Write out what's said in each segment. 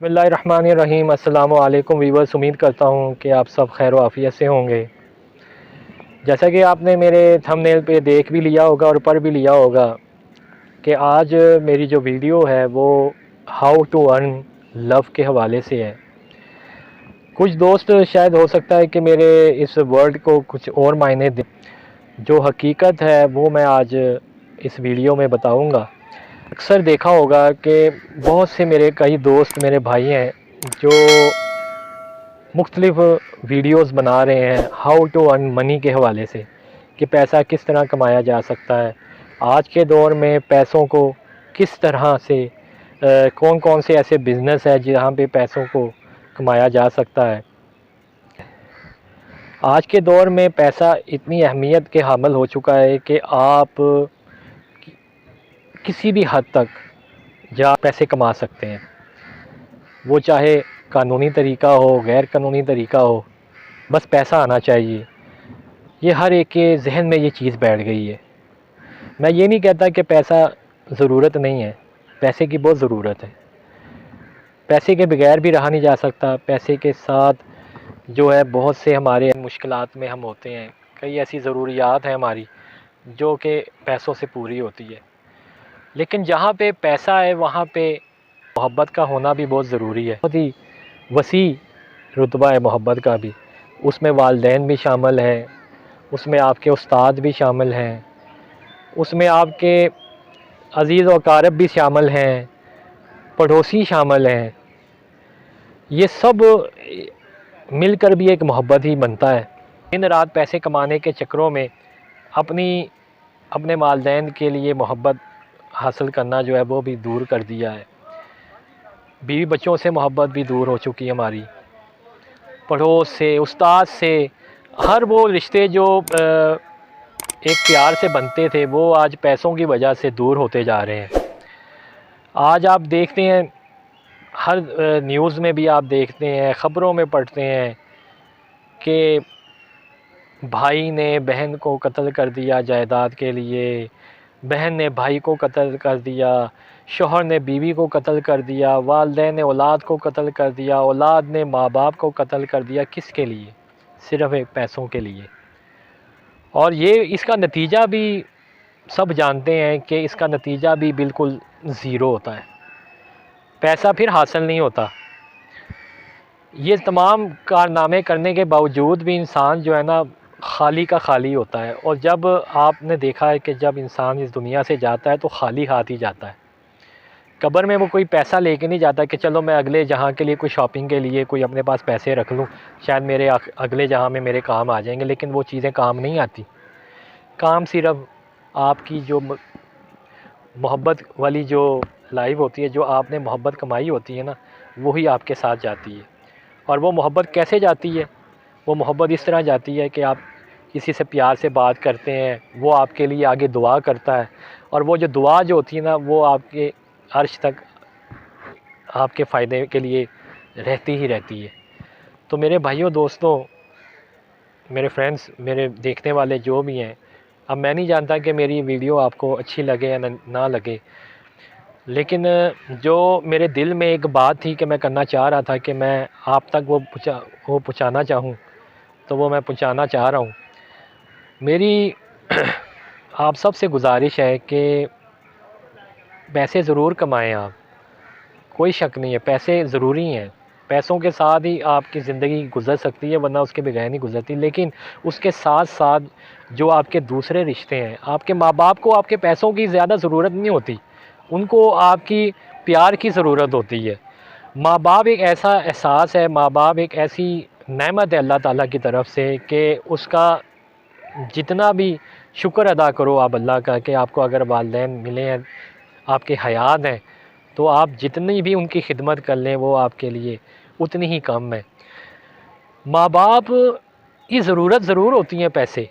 बिस्मिल्लाहिर्रहमानिर्रहीम। अस्सलामु अलैकुम वीवर्स, उम्मीद करता हूँ कि आप सब खैर आफियत से होंगे। जैसा कि आपने मेरे थंबनेल पे देख भी लिया होगा और पढ़ भी लिया होगा कि आज मेरी जो वीडियो है वो हाउ टू अर्न लव के हवाले से है। कुछ दोस्त शायद हो सकता है कि मेरे इस वर्ड को कुछ और मायने दें, जो हकीकत है वो मैं आज इस वीडियो में बताऊँगा। अक्सर देखा होगा कि बहुत से मेरे कई दोस्त मेरे भाई हैं जो मुख्तलिफ़ वीडियोस बना रहे हैं हाउ टू अर्न मनी के हवाले से, कि पैसा किस तरह कमाया जा सकता है। आज के दौर में पैसों को किस तरह से कौन कौन से ऐसे बिज़नेस है जहाँ पे पैसों को कमाया जा सकता है। आज के दौर में पैसा इतनी अहमियत के हामिल हो चुका है कि आप किसी भी हद तक जा पैसे कमा सकते हैं, वो चाहे कानूनी तरीका हो, गैर कानूनी तरीका हो, बस पैसा आना चाहिए। ये हर एक के जहन में ये चीज़ बैठ गई है। मैं ये नहीं कहता कि पैसा ज़रूरत नहीं है, पैसे की बहुत ज़रूरत है। पैसे के बगैर भी रहा नहीं जा सकता। पैसे के साथ जो है बहुत से हमारे मुश्किलात में हम होते हैं, कई ऐसी ज़रूरियात हैं हमारी जो कि पैसों से पूरी होती है। लेकिन जहाँ पे पैसा है वहाँ पे मोहब्बत का होना भी बहुत ज़रूरी है। बहुत ही वसी रुतबा है मोहब्बत का भी। उसमें वालिदैन भी शामिल हैं, उसमें आपके उस्ताद भी शामिल हैं, उसमें आपके अज़ीज़ व अक़ारब भी शामिल हैं, पड़ोसी शामिल हैं। ये सब मिलकर भी एक मोहब्बत ही बनता है। दिन रात पैसे कमाने के चक्करों में अपने वालिदैन के लिए मोहब्बत हासिल करना जो है वो भी दूर कर दिया है। बीवी बच्चों से मोहब्बत भी दूर हो चुकी है हमारी। पड़ोस से, उस्ताद से, हर वो रिश्ते जो एक प्यार से बनते थे वो आज पैसों की वजह से दूर होते जा रहे हैं। आज आप देखते हैं हर न्यूज़ में भी आप देखते हैं, ख़बरों में पढ़ते हैं कि भाई ने बहन को कत्ल कर दिया जायदाद के लिए, बहन ने भाई को कत्ल कर दिया, शौहर ने बीवी को कत्ल कर दिया, वालिदैन ने औलाद को कत्ल कर दिया, औलाद ने माँ बाप को कत्ल कर दिया। किसके लिए? सिर्फ़ एक पैसों के लिए। और ये इसका नतीजा भी सब जानते हैं कि इसका नतीजा भी बिल्कुल ज़ीरो होता है। पैसा फिर हासिल नहीं होता। ये तमाम कारनामे करने के बावजूद भी इंसान जो है ना खाली का खाली होता है। और जब आपने देखा है कि जब इंसान इस दुनिया से जाता है तो खाली हाथ ही जाता है। कब्र में वो कोई पैसा लेके नहीं जाता कि चलो मैं अगले जहाँ के लिए कोई शॉपिंग के लिए कोई अपने पास पैसे रख लूँ, शायद मेरे अगले जहाँ में मेरे काम आ जाएंगे। लेकिन वो चीज़ें काम नहीं आती। काम सिर्फ़ आपकी जो मोहब्बत वाली जो लाइफ होती है, जो आपने मोहब्बत कमाई होती है ना, वही आपके साथ जाती है। और वो मोहब्बत कैसे जाती है? वो मोहब्बत इस तरह जाती है कि आप किसी से प्यार से बात करते हैं, वो आपके लिए आगे दुआ करता है, और वो जो दुआ जो होती है ना वो आपके अर्श तक आपके फ़ायदे के लिए रहती ही रहती है। तो मेरे भाइयों, दोस्तों, मेरे फ्रेंड्स, मेरे देखने वाले जो भी हैं, अब मैं नहीं जानता कि मेरी वीडियो आपको अच्छी लगे या ना लगे, लेकिन जो मेरे दिल में एक बात थी कि मैं करना चाह रहा था कि मैं आप तक वो पहुँचाना चाहूँ, तो वो मैं पहुँचाना चाह रहा हूँ। मेरी आप सब से गुजारिश है कि पैसे ज़रूर कमाएँ आप, कोई शक नहीं है, पैसे ज़रूरी हैं। पैसों के साथ ही आपकी ज़िंदगी गुज़र सकती है, वरना उसके बगैर नहीं गुज़रती। लेकिन उसके साथ साथ जो आपके दूसरे रिश्ते हैं, आपके माँ बाप को आपके पैसों की ज़्यादा ज़रूरत नहीं होती, उनको आपकी प्यार की ज़रूरत होती है। माँ बाप एक ऐसा एहसास है, माँ बाप एक ऐसी नेमत है अल्लाह ताला की तरफ से कि उसका जितना भी शुक्र अदा करो आप अल्लाह का, कि आपको अगर वालिदैन मिले हैं, आपके हयात हैं, तो आप जितनी भी उनकी खिदमत कर लें वो आपके लिए उतनी ही कम है। माँ बाप की ज़रूरत ज़रूर होती है पैसे।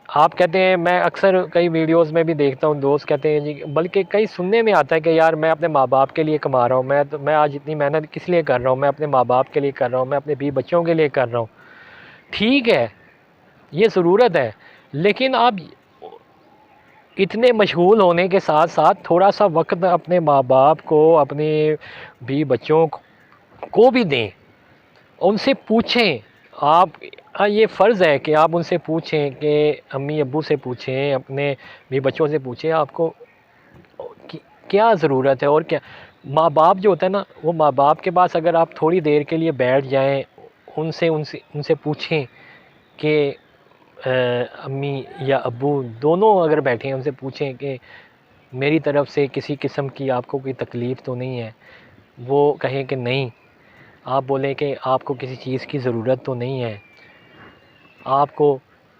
आप कहते हैं, मैं अक्सर कई वीडियोस में भी देखता हूँ, दोस्त कहते हैं जी, बल्कि कई सुनने में आता है कि यार मैं अपने माँ बाप के लिए कमा रहा हूँ, मैं आज इतनी मेहनत किस लिए कर रहा हूँ, मैं अपने माँ बाप के लिए कर रहा हूँ, मैं अपने बीवी बच्चों के लिए कर रहा हूँ। ठीक है, ये ज़रूरत है, लेकिन आप इतने मशगूल होने के साथ साथ थोड़ा सा वक्त अपने माँ बाप को, अपने बीवी बच्चों को भी दें, उनसे पूछें। आप ये फ़र्ज़ है कि आप उनसे पूछें कि अम्मी अब्बू से पूछें, अपने भी बच्चों से पूछें आपको कि क्या ज़रूरत है और क्या। माँ बाप जो होता है ना, वो माँ बाप के पास अगर आप थोड़ी देर के लिए बैठ जाएं, उनसे उनसे उनसे पूछें कि अम्मी या अब्बू दोनों अगर बैठे हैं, उनसे पूछें कि मेरी तरफ़ से किसी किस्म की आपको कोई तकलीफ़ तो नहीं है। वो कहें कि नहीं, आप बोलें कि आपको किसी चीज़ की ज़रूरत तो नहीं है, आपको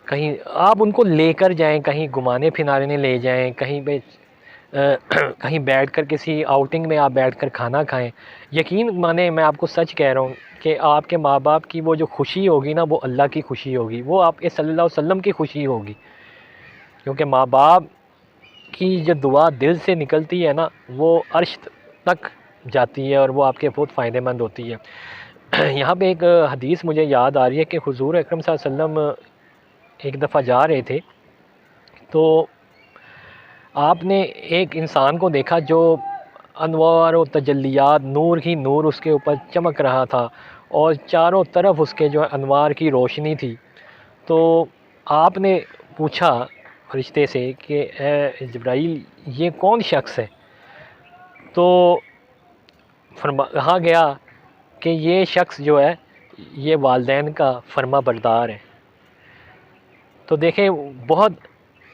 कहीं आप उनको लेकर जाएं, कहीं घुमाने फिराने ले जाएं, कहीं पे कहीं बैठकर किसी आउटिंग में आप बैठकर खाना खाएं। यकीन माने, मैं आपको सच कह रहा हूँ कि आपके माँ बाप की वो जो खुशी होगी ना, वो अल्लाह की खुशी होगी, वो आपके सल्लल्लाहु अलैहि वसल्लम की खुशी होगी। क्योंकि माँ बाप की जो दुआ दिल से निकलती है ना, वो अर्श तक जाती है और वो आपके बहुत फ़ायदेमंद होती है। यहाँ पे एक हदीस मुझे याद आ रही है कि हुज़ूर अकरम सल्लल्लाहु अलैहि वसल्लम एक दफ़ा जा रहे थे, तो आपने एक इंसान को देखा जो अनवार व तजल्लियात, नूर ही नूर उसके ऊपर चमक रहा था और चारों तरफ उसके जो है अनवार की रोशनी थी। तो आपने पूछा फरिश्ते से कि ए जिब्राईल, ये कौन शख्स है? तो कहा गया कि ये शख्स जो है, ये वालिदैन का फर्माबरदार है। तो देखें, बहुत,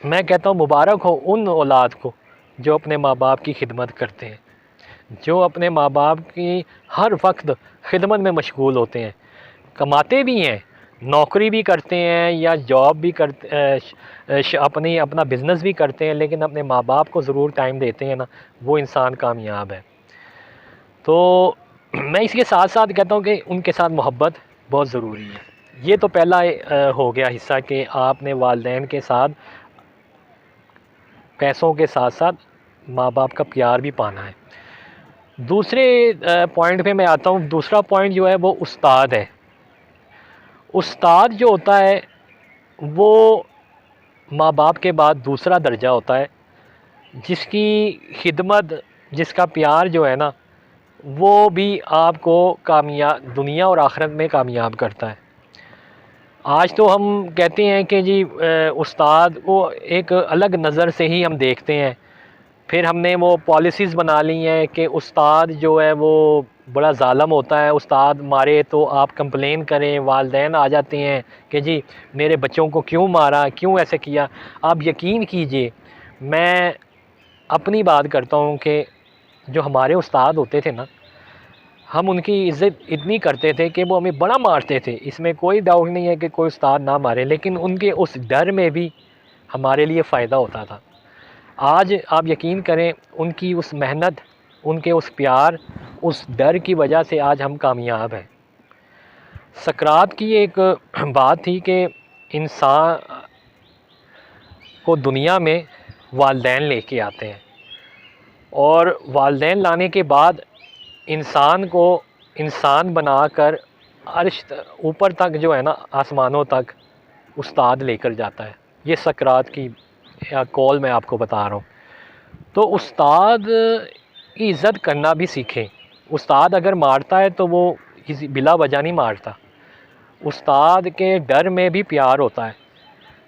मैं कहता हूँ मुबारक हो उन औलाद को जो अपने माँ बाप की खिदमत करते हैं, जो अपने माँ बाप की हर वक्त खिदमत में मशगूल होते हैं, कमाते भी हैं, नौकरी भी करते हैं या जॉब भी करते, अपना बिज़नेस भी करते हैं, लेकिन अपने माँ बाप को ज़रूर टाइम देते हैं ना, वो इंसान कामयाब है। तो मैं इसके साथ साथ कहता हूँ कि उनके साथ मोहब्बत बहुत ज़रूरी है। ये तो पहला हो गया हिस्सा कि आपने वालिदैन के साथ पैसों के साथ साथ माँ बाप का प्यार भी पाना है। दूसरे पॉइंट पे मैं आता हूँ। दूसरा पॉइंट जो है वो उस्ताद है। उस्ताद जो होता है वो माँ बाप के बाद दूसरा दर्जा होता है, जिसकी खिदमत, जिसका प्यार जो है ना, वो भी आपको कामयाब, दुनिया और आखिरत में कामयाब करता है। आज तो हम कहते हैं कि जी उस्ताद को एक अलग नज़र से ही हम देखते हैं। फिर हमने वो पॉलिसीज़ बना ली हैं कि उस्ताद जो है वो बड़ा ज़ालिम होता है, उस्ताद मारे तो आप कंप्लेन करें, वालिदैन आ जाते हैं कि जी मेरे बच्चों को क्यों मारा, क्यों ऐसे किया। आप यकीन कीजिए, मैं अपनी बात करता हूँ कि जो हमारे उस्ताद होते थे ना, हम उनकी इज़्ज़त इतनी करते थे कि वो हमें बड़ा मारते थे। इसमें कोई डाउट नहीं है कि कोई उस्ताद ना मारे, लेकिन उनके उस डर में भी हमारे लिए फ़ायदा होता था। आज आप यकीन करें, उनकी उस मेहनत, उनके उस प्यार, उस डर की वजह से आज हम कामयाब हैं। सकरात की एक बात थी कि इंसान को दुनिया में वालिदैन लेके आते हैं और वालिदैन लाने के बाद इंसान को इंसान बनाकर अर्श ऊपर तक जो है ना, आसमानों तक उस्ताद लेकर जाता है। ये सकरात की कौल मैं आपको बता रहा हूँ। तो उस्ताद की इज़्ज़त करना भी सीखें। उस्ताद अगर मारता है तो वो किसी बिला वजह नहीं मारता, उस्ताद के डर में भी प्यार होता है।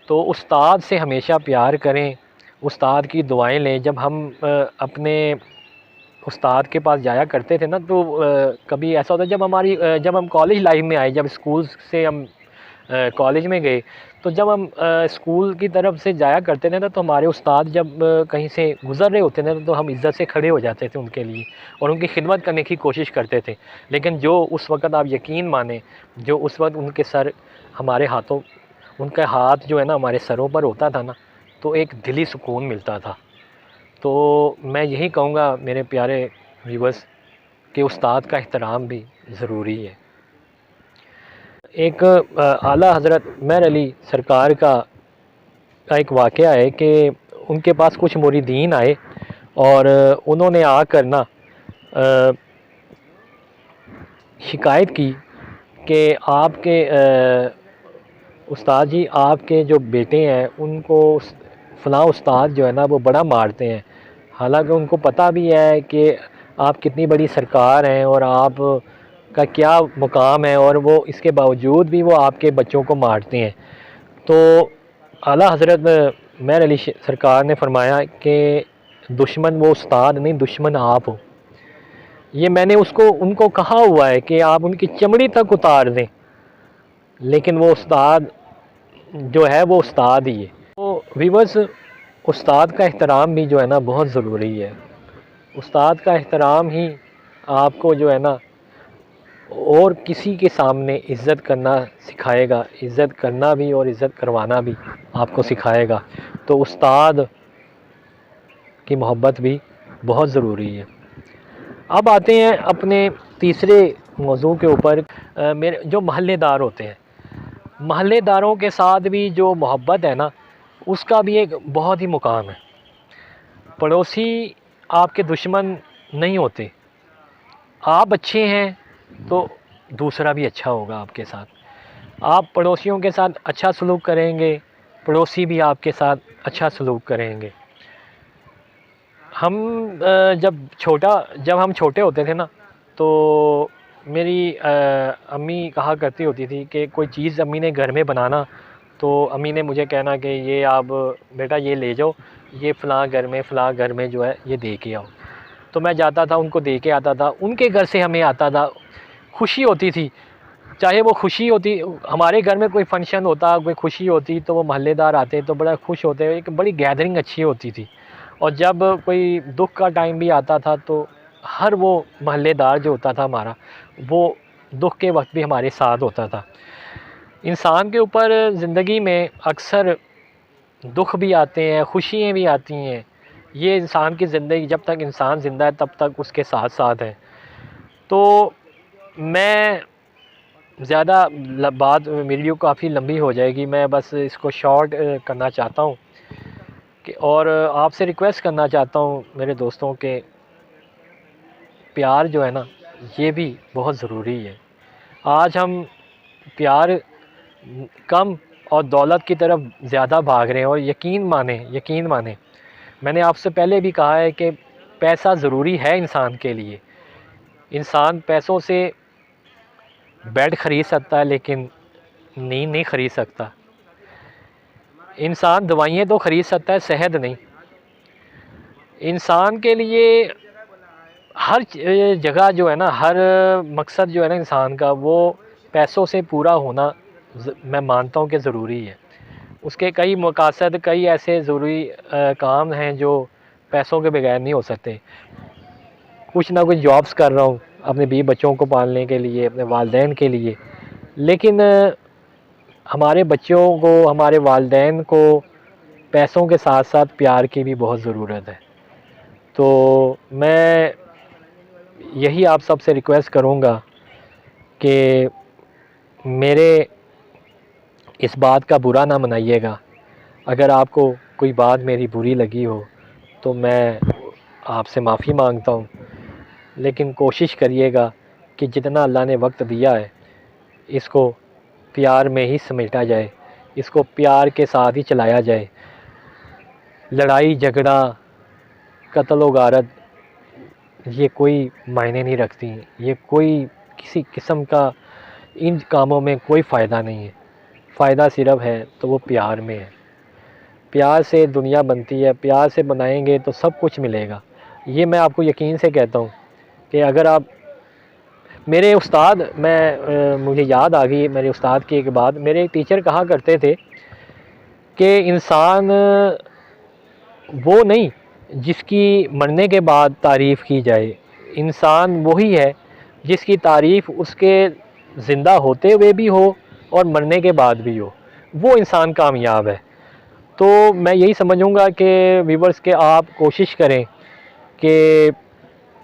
तो उस्ताद से हमेशा प्यार करें, उस्ताद की दुआएं लें। जब हम अपने उस्ताद के पास जाया करते थे ना, तो कभी ऐसा होता है जब हम कॉलेज लाइफ में आए, जब स्कूल से हम कॉलेज में गए, तो जब हम स्कूल की तरफ से जाया करते थे ना, तो हमारे उस्ताद जब कहीं से गुज़र रहे होते थे तो हम इज़्ज़त से खड़े हो जाते थे उनके लिए और उनकी खिदमत करने की कोशिश करते थे। लेकिन जो उस वक़्त, आप यकीन माने, जो उस वक़्त उनके सर हमारे हाथों, उनका हाथ जो है ना हमारे सरों पर होता था ना, तो एक दिली सुकून मिलता था। तो मैं यही कहूँगा मेरे प्यारे व्यूअर्स कि उस्ताद का एहतराम भी ज़रूरी है। एक आला हज़रत मेहर अली सरकार का एक वाक़या है कि उनके पास कुछ मुरीदीन आए और उन्होंने आकर ना शिकायत की कि आपके उस्ताद जी, आपके जो बेटे हैं उनको फ़लाँ उस्ताद जो है ना वो बड़ा मारते हैं। हालांकि उनको पता भी है कि आप कितनी बड़ी सरकार हैं और आप का क्या मुकाम है, और वो इसके बावजूद भी वो आपके बच्चों को मारते हैं। तो आला हज़रत मेहर अली सरकार ने फरमाया कि दुश्मन वो उस्ताद नहीं, दुश्मन आप हो। ये मैंने उनको कहा हुआ है कि आप उनकी चमड़ी तक उतार दें, लेकिन वो उस्ताद जो है वो उस्ताद ही है। तो वीवर्स, उस्ताद का एहतराम भी जो है ना बहुत ज़रूरी है। उस्ताद का एहतराम ही आपको जो है ना और किसी के सामने इज़्ज़त करना सिखाएगा, इज़्ज़त करना भी और इज़्ज़त करवाना भी आपको सिखाएगा। तो उस्ताद की मोहब्बत भी बहुत ज़रूरी है। अब आते हैं अपने तीसरे मौजू के ऊपर। मेरे जो महल्लेदार होते हैं, महल्लेदारों के साथ भी जो मोहब्बत है ना, उसका भी एक बहुत ही मुकाम है। पड़ोसी आपके दुश्मन नहीं होते। आप अच्छे हैं तो दूसरा भी अच्छा होगा आपके साथ। आप पड़ोसियों के साथ अच्छा सलूक करेंगे, पड़ोसी भी आपके साथ अच्छा सलूक करेंगे। हम जब हम छोटे होते थे ना, तो मेरी अम्मी कहा करती होती थी कि कोई चीज़ अम्मी ने घर में बनाना, तो अम्मी ने मुझे कहना कि ये आप बेटा ये ले जाओ, ये फ़लाँ घर में जो है ये दे के आओ। तो मैं जाता था, उनको दे के आता था। उनके घर से हमें आता था, खुशी होती थी। चाहे वो खुशी होती, हमारे घर में कोई फ़ंक्शन होता, कोई खुशी होती, तो वो महल्लेदार आते तो बड़ा खुश होते, एक बड़ी गैदरिंग अच्छी होती थी। और जब कोई दुख का टाइम भी आता था, तो हर वो महल्लेदार जो होता था हमारा, वो दुख के वक्त भी हमारे साथ होता था। इंसान के ऊपर ज़िंदगी में अक्सर दुख भी आते हैं, खुशियाँ भी आती हैं। ये इंसान की ज़िंदगी, जब तक इंसान ज़िंदा है तब तक उसके साथ साथ है। तो मैं ज़्यादा बात, वीडियो काफ़ी लंबी हो जाएगी, मैं बस इसको शॉर्ट करना चाहता हूँ कि, और आपसे रिक्वेस्ट करना चाहता हूँ मेरे दोस्तों के, प्यार जो है ना ये भी बहुत ज़रूरी है। आज हम प्यार कम और दौलत की तरफ ज़्यादा भाग रहे हैं। और यकीन माने मैंने आपसे पहले भी कहा है कि पैसा ज़रूरी है इंसान के लिए। इंसान पैसों से बेड ख़रीद सकता है, लेकिन नींद नहीं ख़रीद सकता। इंसान दवाइयाँ तो ख़रीद सकता है, सेहत नहीं। इंसान के लिए हर जगह जो है ना, हर मकसद जो है ना इंसान का, वो पैसों से पूरा होना मैं मानता हूँ कि ज़रूरी है। उसके कई मकासद, कई ऐसे ज़रूरी काम हैं जो पैसों के बगैर नहीं हो सकते। कुछ ना कुछ जॉब्स कर रहा हूँ अपने बीवी बच्चों को पालने के लिए, अपने वालिदैन के लिए, लेकिन हमारे बच्चों को, हमारे वालिदैन को पैसों के साथ साथ प्यार की भी बहुत ज़रूरत है। तो मैं यही आप सबसे रिक्वेस्ट करूँगा कि मेरे इस बात का बुरा ना मनाइएगा। अगर आपको कोई बात मेरी बुरी लगी हो तो मैं आपसे माफ़ी मांगता हूँ, लेकिन कोशिश करिएगा कि जितना अल्लाह ने वक्त दिया है इसको प्यार में ही समेटा जाए, इसको प्यार के साथ ही चलाया जाए। लड़ाई झगड़ा, कत्ल व गारत ये कोई मायने नहीं रखती, ये कोई किसी किस्म का, इन कामों में कोई फ़ायदा नहीं है। फ़ायदा सिर्फ़ है तो वो प्यार में है। प्यार से दुनिया बनती है, प्यार से बनाएंगे तो सब कुछ मिलेगा। ये मैं आपको यकीन से कहता हूँ कि अगर आप मेरे उस्ताद, मुझे याद आ गई मेरे उस्ताद की एक बात। मेरे एक टीचर कहा करते थे कि इंसान वो नहीं जिसकी मरने के बाद तारीफ़ की जाए, इंसान वही है जिसकी तारीफ़ उसके ज़िंदा होते हुए भी हो और मरने के बाद भी हो, वो इंसान कामयाब है। तो मैं यही समझूंगा कि व्यूअर्स के आप कोशिश करें कि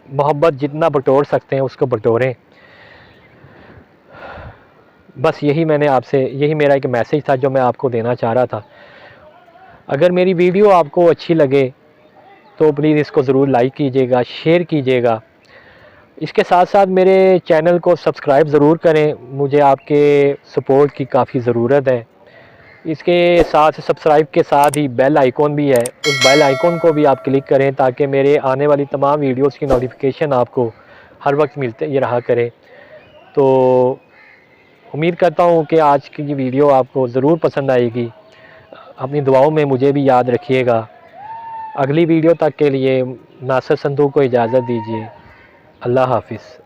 मोहब्बत जितना बटोर सकते हैं उसको बटोरें। बस यही मेरा एक मैसेज था जो मैं आपको देना चाह रहा था। अगर मेरी वीडियो आपको अच्छी लगे तो प्लीज़ इसको ज़रूर लाइक कीजिएगा, शेयर कीजिएगा। इसके साथ साथ मेरे चैनल को सब्सक्राइब ज़रूर करें, मुझे आपके सपोर्ट की काफ़ी ज़रूरत है। इसके साथ सब्सक्राइब के साथ ही बेल आइकॉन भी है, उस बेल आइकॉन को भी आप क्लिक करें ताकि मेरे आने वाली तमाम वीडियोस की नोटिफिकेशन आपको हर वक्त मिलते ये रहा करे। तो उम्मीद करता हूँ कि आज की वीडियो आपको ज़रूर पसंद आएगी। अपनी दुआओं में मुझे भी याद रखिएगा। अगली वीडियो तक के लिए नासिर संधू को इजाज़त दीजिए। अल्लाह हाफ़िज़।